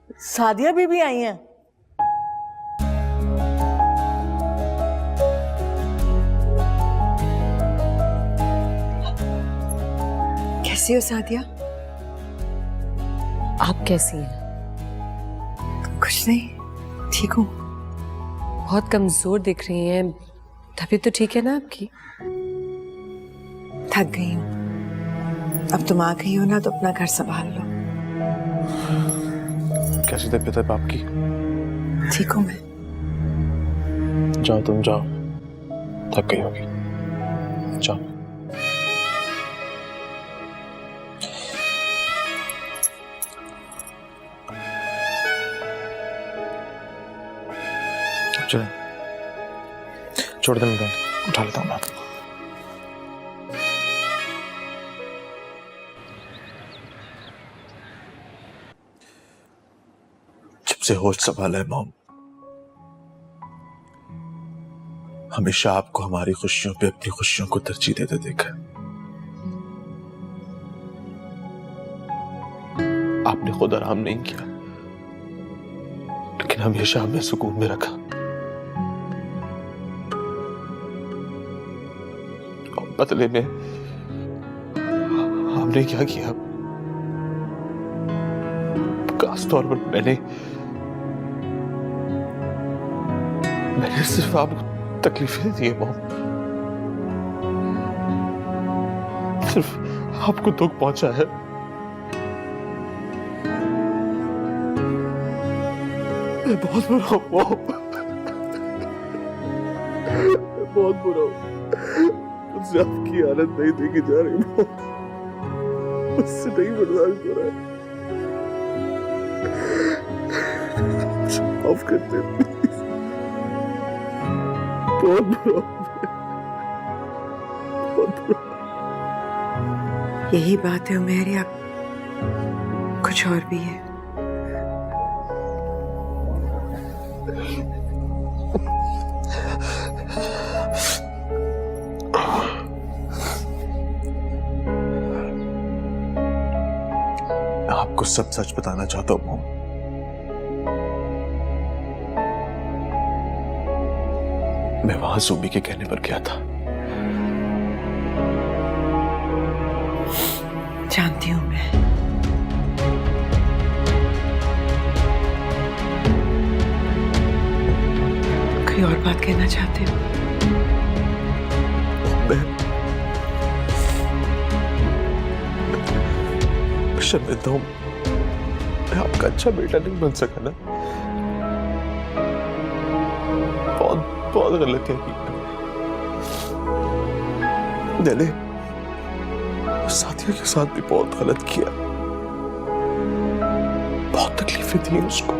सादिया बीबी आई हैं। कैसी हो सादिया? आप कैसी हैं? कुछ नहीं, ठीक हूँ। बहुत कमजोर दिख रही हैं। तबीयत तो ठीक है ना आपकी? थक गई हूँ। अब तुम आ गई हो ना, तो अपना घर संभाल लो। कैसी तबीयत है बाप की? ठीक हूँ मैं। जाओ तुम जाओ, थक गई होगी, जाओ। चलो छोड़ दे, मैं उठा लेता हूँ मैं। जब से होश संभाला है मॉम, हमेशा आपको हमारी खुशियों पे अपनी खुशियों को तरजीह देते देखा है। आपने खुद आराम नहीं किया, लेकिन हमेशा हमें सुकून में रखा। और बदले में हमने क्या किया? खास तौर पर मैंने सिर्फ आपको तकलीफें दी है मॉम, सिर्फ आपको दुख पहुंचा है। मैं बहुत बुरा हूं मॉम, मैं बहुत बुरा हूं। मुझसे आपकी हालत नहीं देखी जा रही मॉम, मुझसे नहीं बर्दाश्त हो रहा है। माफ कर दे प्लीज, बहुत बुरा हूं मैं, बहुत बुरा। यही बात है उमेर, या कुछ और भी है? आपको सब सच बताना चाहता हूं मॉम। मैं वहां सुबी के कहने पर गया था। जानती हूँ मैं। कोई और बात कहना चाहते हो? मैं शर्मिंदा हूं, मैं आपका अच्छा बेटा नहीं बन सका ना। बहुत गलतियां की मैंने। साथियों के साथ भी बहुत गलत किया, बहुत तकलीफें दी उसको,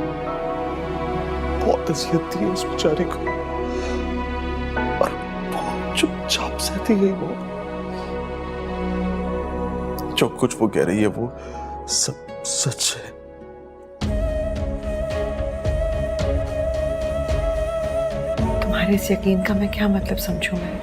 बहुत अजियत दी उस बेचारे को, और बहुत चुपचाप सहती गई वो। जो कुछ वो कह रही है वो सब सच है। तुम्हारे इस यकीन का मैं क्या मतलब समझूं मैं?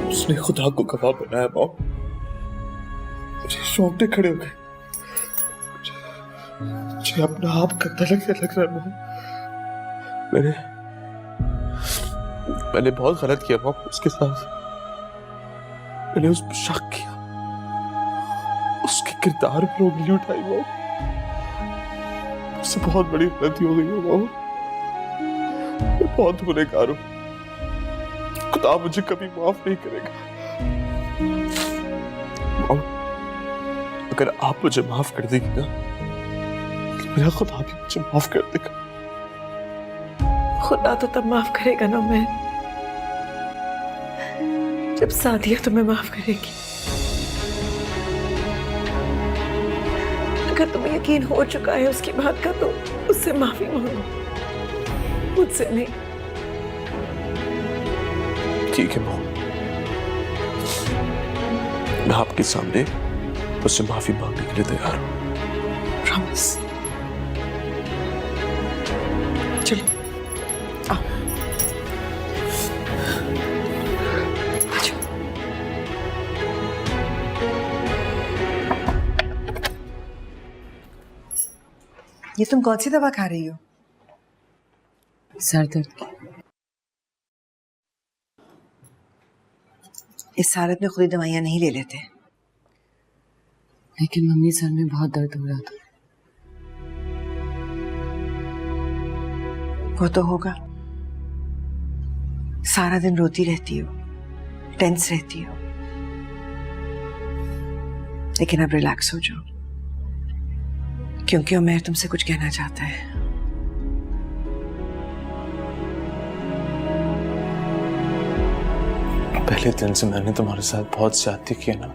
उसने खुदा को गवाह बनाया मॉम, मुझे रोंगटे खड़े हो गए। मुझे अपना आप गंदा लगने लग रहा है मॉम। मैंने बहुत गलत किया मॉम उसके साथ। मैंने उस पर शक किया, उसके किरदार पर उंगली उठाई मॉम। मुझसे बहुत बड़ी गलती हो गई है मॉम, मैं बहुत गुनहगार हूं। खुदा मुझे कभी माफ नहीं करेगा। अगर आप मुझे माफ कर देगी ना, तो मेरा खुदा भी मुझे माफ कर देगा। खुदा तो तब माफ करेगा ना मैं, जब सादिया तुम्हें माफ करेगी। अगर तुम्हें यकीन हो चुका है उसकी बात का, तो उससे माफी मांगो, मुझसे नहीं। ठीक है मॉम, मैं आपके सामने उससे माफी मांगने के लिए तैयार हूं। प्रॉमिस। चलो आओ, आ जाओ। ये तुम कौन सी दवा खा रही हो? सर दर्द की। इस हालत में खुद ही दवाइयां नहीं ले लेते। लेकिन मम्मी सर में बहुत दर्द हो रहा था। वो तो होगा, सारा दिन रोती रहती हो, टेंस रहती हो। लेकिन अब रिलैक्स हो जाओ, क्योंकि उमर तुमसे कुछ कहना चाहता है। पहले दिन से मैंने तुम्हारे साथ बहुत ज्यादती की है ना।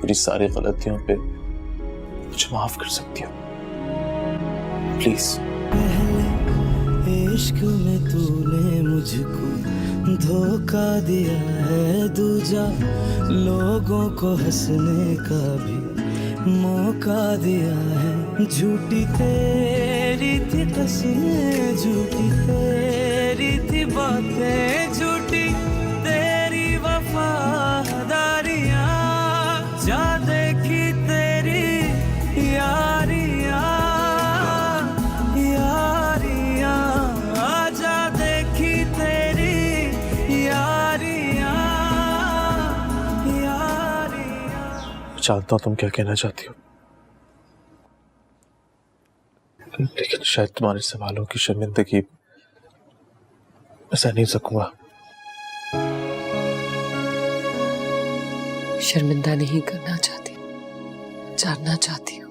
मेरी सारी गलतियों पे मुझे माफ कर सकती हो प्लीज। इश्क में तूने मुझको धोखा दिया है, दूजा लोगों को हंसने का भी मौका दिया है। झूठी तेरी थी कसमें, झूठी तेरी थी बातें, झूठी तेरी वफादारियां, जा देखी तेरी यारियां, यारियां, जा देखी तेरी यारियां, यारियां। जानता हूं तुम क्या कहना चाहती हो, लेकिन शायद तुम्हारे सवालों की शर्मिंदगी मैं सह नहीं सकूंगा। शर्मिंदा नहीं करना चाहती, जानना चाहती हूँ।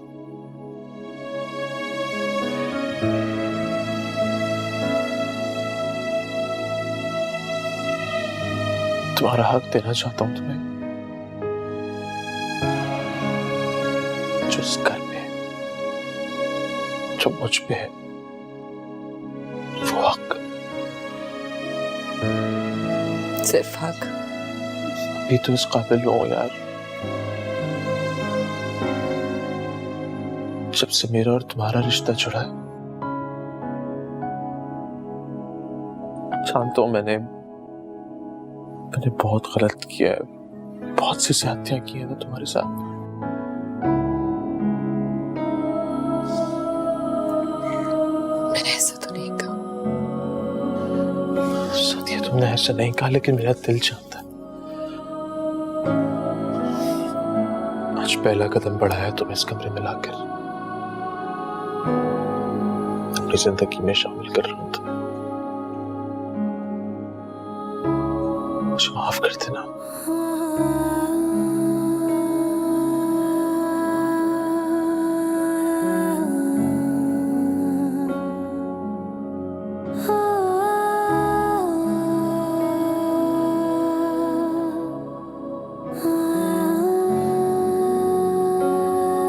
तुम्हारा हक देना चाहता हूं तुम्हें, जो इस घर पे है, जो मुझ पे है, वो हक। सिर्फ हक? अभी तो इस काबिल हो यार, जब से मेरा और तुम्हारा रिश्ता जुड़ा है। जानता हूं मैंने बहुत गलत किया है, बहुत सी ज्यादतियां की हैं तुम्हारे साथ। मैंने ऐसा तो नहीं कहा। सत्य, तुमने ऐसा नहीं कहा, लेकिन मेरा दिल चाहता है। आज पहला कदम बढ़ाया तुम इस कमरे में लाकर, अपनी जिंदगी में शामिल कर रहा हूं तुम्हें। मुझे माफ कर देना।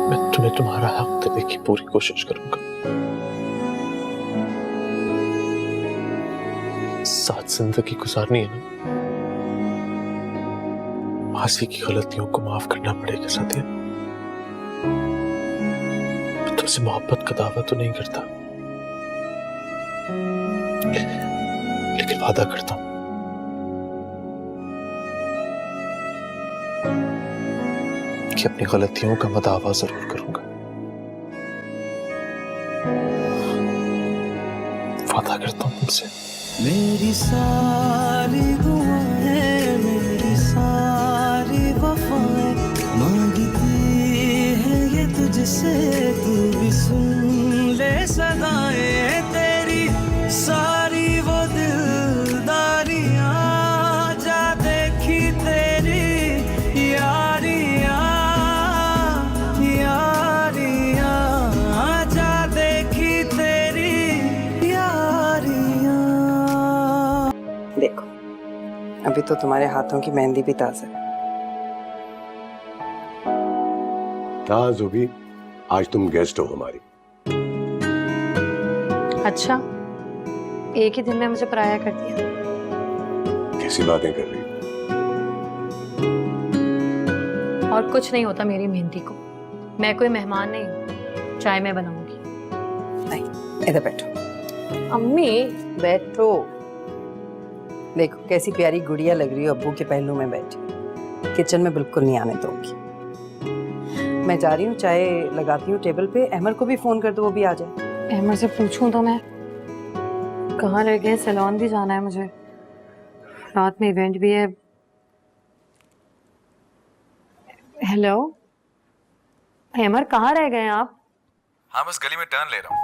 मैं तुम्हें तुम्हारा हक देने की पूरी कोशिश करूंगा। साथ जिंदगी गुजारनी है ना, मासी की गलतियों को माफ करना पड़ेगा साथिया। मैं तुमसे मोहब्बत का दावा तो नहीं करता, लेकिन वादा करता हूं कि अपनी गलतियों का मैं दावा जरूर करूंगा। वादा करता हूं तुमसे। मेरी सारी दुआएं, मेरी सारी वफाएं मांगती है ये तुझसे, तू भी सुन ले सदाएं। तेरी सारी वो दिलदारियां, जा देखी तेरी यारियां, यारियां, जा देखी तेरी यारियां। देखो, अभी तो तुम्हारे हाथों की मेहंदी भी ताजा है। हाँ जुबी, आज तुम गेस्ट हो हमारी। अच्छा, एक ही दिन में मुझे पराया कर दिया। कैसी बातें कर रही हो? और कुछ नहीं होता मेरी मेहंदी को। मैं कोई मेहमान नहीं हूँ, चाय मैं बनाऊंगी। नहीं, इधर बैठो। अम्मी बैठो। देखो कैसी प्यारी गुड़िया लग रही हो अब्बू के पहलू में बैठी। किचन में बिल्कुल नहीं आने दूंगी। मैं जा रही हूँ, चाय लगाती हूँ टेबल पे। अहमर को भी फोन कर दो, वो भी आ जाए। अहमर से पूछूं तो मैं कहाँ रह गए? सैलून भी जाना है मुझे, रात में इवेंट भी है। हेलो अहमर, कहाँ रह गए आप? हाँ बस गली में टर्न ले रहा हूँ,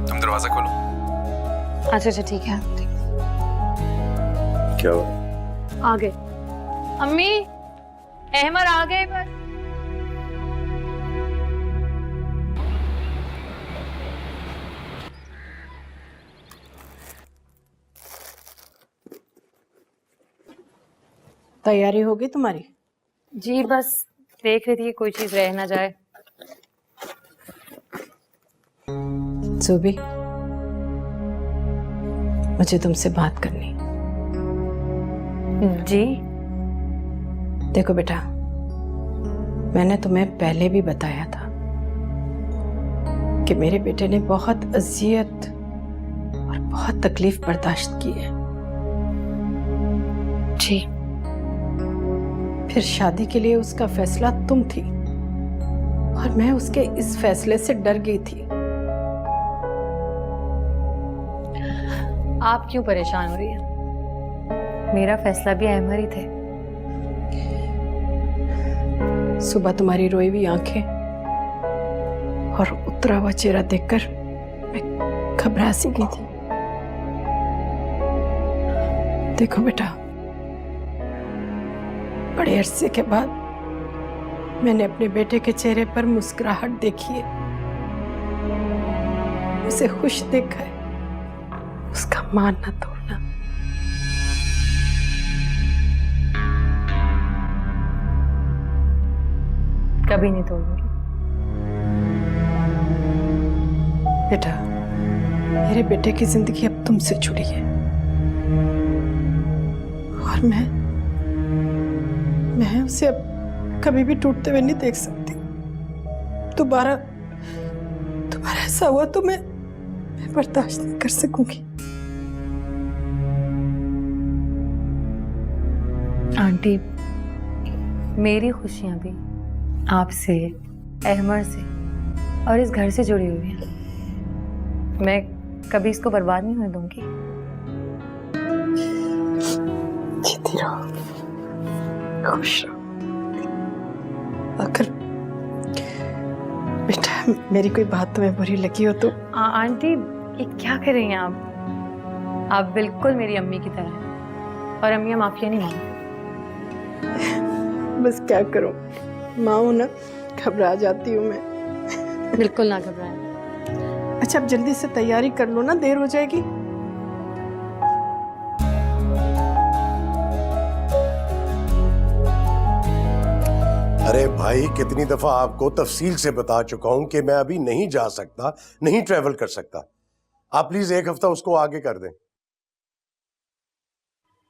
तुम दरवाजा खोलो। अच्छा अच्छा ठीक है। क्या हुआ? आ गए अम्मी, अहमर आ गए बस। तैयारी होगी तुम्हारी? जी बस देख रही थी कि कोई चीज रह ना जाए। जुबी, मुझे तुमसे बात करनी। जी देखो बेटा, मैंने तुम्हें पहले भी बताया था कि मेरे बेटे ने बहुत अजियत और बहुत तकलीफ बर्दाश्त की है। जी फिर शादी के लिए उसका फैसला तुम थी और मैं उसके इस फैसले से डर गई थी। आप क्यों परेशान हो रही हैं? मेरा फैसला भी अहमर ही थे। सुबह तुम्हारी रोई हुई आंखें और उतरा हुआ चेहरा देखकर मैं घबरा सी गई थी। देखो बेटा, बड़े अरसे के बाद मैंने अपने बेटे के चेहरे पर मुस्कुराहट देखी है, उसे खुश देखा है। उसका मान न तोड़ना। कभी नहीं तोड़ूंगी। बेटा, मेरे बेटे की जिंदगी अब तुमसे जुड़ी है और मैं उसे अब कभी भी टूटते हुए नहीं देख सकती। दोबारा ऐसा हुआ तो मैं बर्दाश्त नहीं कर सकूंगी। आंटी, मेरी खुशियां भी आपसे, अहमर से और इस घर से जुड़ी हुई हैं। मैं कभी इसको बर्बाद नहीं होने दूंगी। जीती रहो, खुश रहो। अगर बेटा मेरी कोई बात तुम्हें बुरी लगी हो तो आंटी, ये क्या कर रही हैं आप? आप बिल्कुल मेरी अम्मी की तरह हैं और अम्मियाँ माफिया नहीं मांगती। बस क्या करूं, माँ हूं ना, घबरा जाती हूँ मैं। बिल्कुल ना घबराएं। अच्छा, अब जल्दी से तैयारी कर लो ना, देर हो जाएगी। अरे भाई, कितनी दफा आपको तफसील से बता चुका हूं कि मैं अभी नहीं जा सकता, नहीं ट्रेवल कर सकता। आप प्लीज एक हफ्ता उसको आगे कर दें।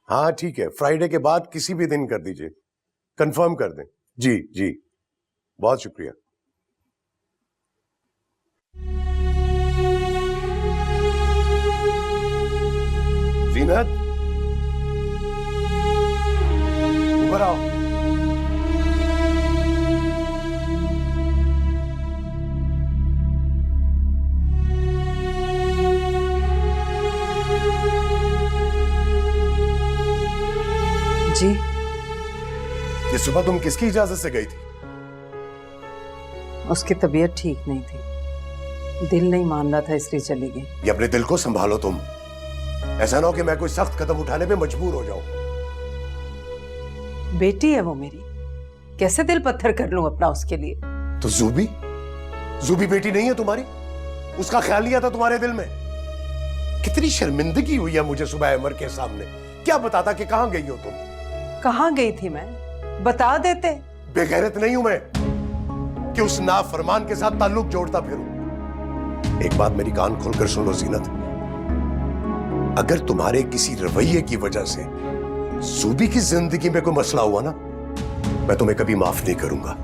हाँ ठीक है, फ्राइडे के बाद किसी भी दिन कर दीजिए, कंफर्म कर दें। जी जी, बहुत शुक्रिया। जीनत, ऊपर आओ। जी, ये सुबह तुम किसकी इजाजत से गई थी? उसकी तबीयत ठीक नहीं थी, दिल नहीं मान रहा था, इसलिए चली गई। ये अपने दिल को संभालो तुम, ऐसा ना हो कि मैं कोई सख्त कदम उठाने पे मजबूर हो जाऊं। बेटी है वो मेरी, कैसे दिल पत्थर कर लूं अपना उसके लिए? तो जूबी बेटी नहीं है तुम्हारी? उसका ख्याल लिया था तुम्हारे दिल में? कितनी शर्मिंदगी हुई है मुझे सुबह अमर के सामने। क्या बताता कि कहां गई हो तुम? कहां गई थी मैं, बता देते। बेगैरत नहीं हूं मैं कि उस नाफरमान के साथ ताल्लुक जोड़ता फिरूं। एक बात मेरी कान खोलकर सुन लो जीनत, अगर तुम्हारे किसी रवैये की वजह से जूबी की जिंदगी में कोई मसला हुआ ना, मैं तुम्हें कभी माफ नहीं करूंगा।